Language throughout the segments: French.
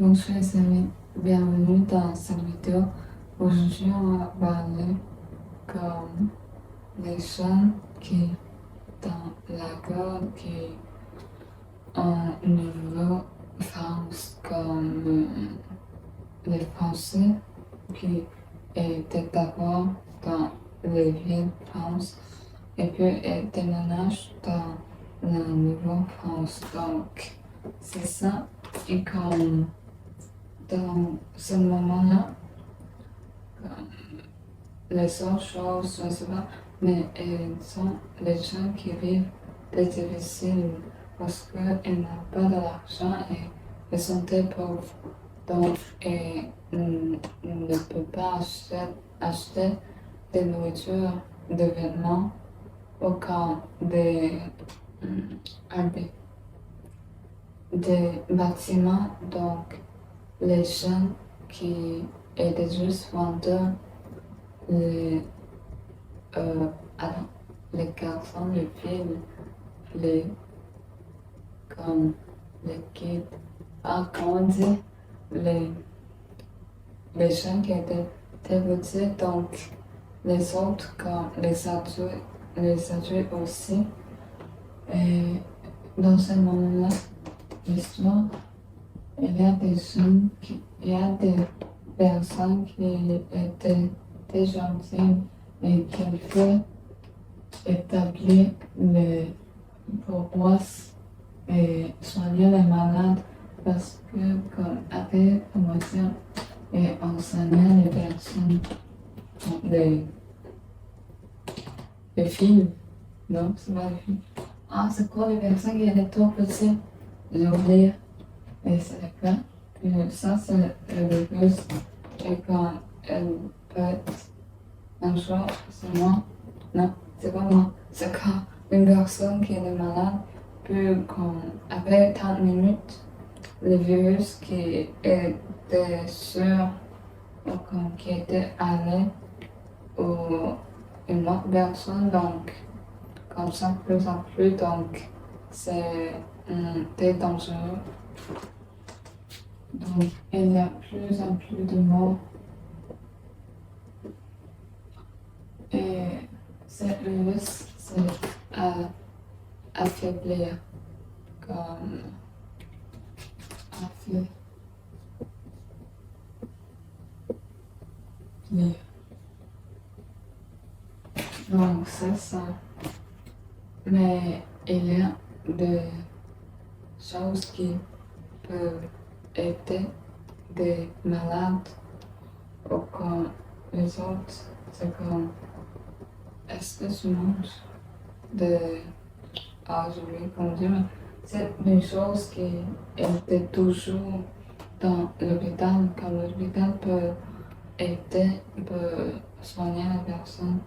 Bonjour les amis, bienvenue dans cette vidéo. Aujourd'hui, on va parler comme les gens qui, dans la guerre, qui ont une nouvelle France, comme les Français qui étaient d'abord dans les villes France et puis déménagent dans la nouvelle France. Donc, c'est ça. Et comme dans ce moment-là, les autres choses, je ne sais pas, mais ils sont les gens qui vivent des difficiles parce qu'ils n'ont pas de l'argent et ils sont très pauvres. Donc, ils ne peuvent pas acheter de nourriture, de vêtements, au cas des bâtiments. Donc, les gens qui étaient juste vendeurs, les, euh, alors, les garçons, les filles, les, comme les kids, comment on dit, les, les gens qui étaient très petits, donc les autres, comme les adultes aussi. Et dans ce moment-là, l'histoire, il y a des gens il y a des personnes qui étaient très gentilles et qui ont fait établir les paroisses et soigner les malades parce que comme avec promotion et enseigner les personnes, les filles, non, c'est pas les filles. Ah, c'est quoi les personnes qui étaient trop petites? J'ai oublié. Et c'est le cas que ça, c'est le plus. Et quand elle peut être un jour, c'est moi. Non, c'est pas moi. C'est quand une personne qui est malade peut, après 30 minutes, le virus qui était sur, ou qui était allé ou une autre personne, donc comme ça, plus en plus, donc c'est très dangereux. Donc, il y a plus en plus de morts. Et cette virus, c'est à affaiblir, comme affaiblir. Donc, c'est ça. Mais il y a des choses qui peuvent aider des malades ou comme les autres. C'est comme, est-ce que tu manges de... Ah, je vais conduire, mais c'est une chose qui était toujours dans l'hôpital, comme l'hôpital peut aider, peut soigner la personne.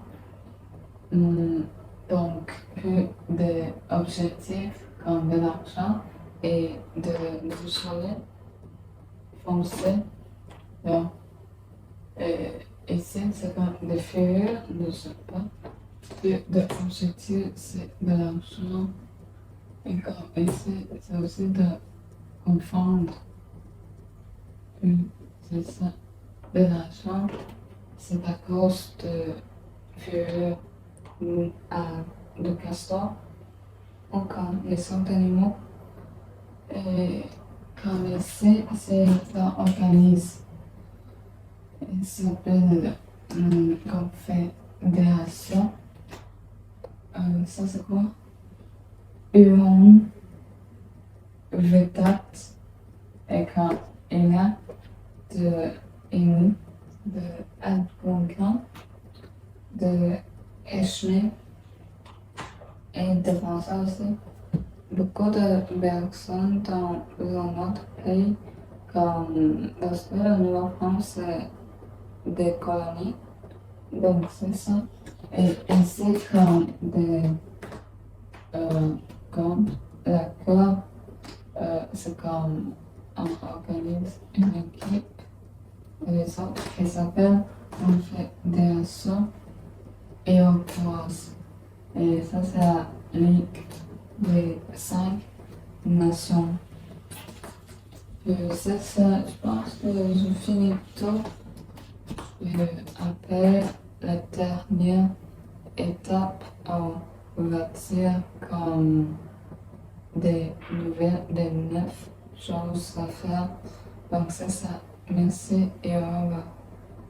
Donc, plus d'objectifs comme de l'argent et de soleil foncé. Donc, ici, c'est comme des figures, je ne sais pas. Plus d'objectifs, c'est de l'argent. Et comme ici, c'est aussi de confondre. C'est ça. De l'argent, c'est à cause de figures de castor ou comme les autres animaux. Et comme ici, c'est un organisme. Il s'appelle confédération. Ça c'est quoi? Huron Vetat. Et quand il y a de Inuit, de Algonquin, de Echene et de Français aussi. Beaucoup de personnes dans notre pays, comme parce que la Nouvelle-France c'est des colonies, donc c'est ça. Et ici, comme la club, c'est comme un organisme, une équipe, et les autres qui s'appellent Confédération Iroquoise. Et ça, c'est la Ligue des 5 nations. Je pense que je finis tôt. Après la dernière étape, on va dire comme des nouvelles, des neuf choses à faire. Donc c'est ça. Merci et au revoir.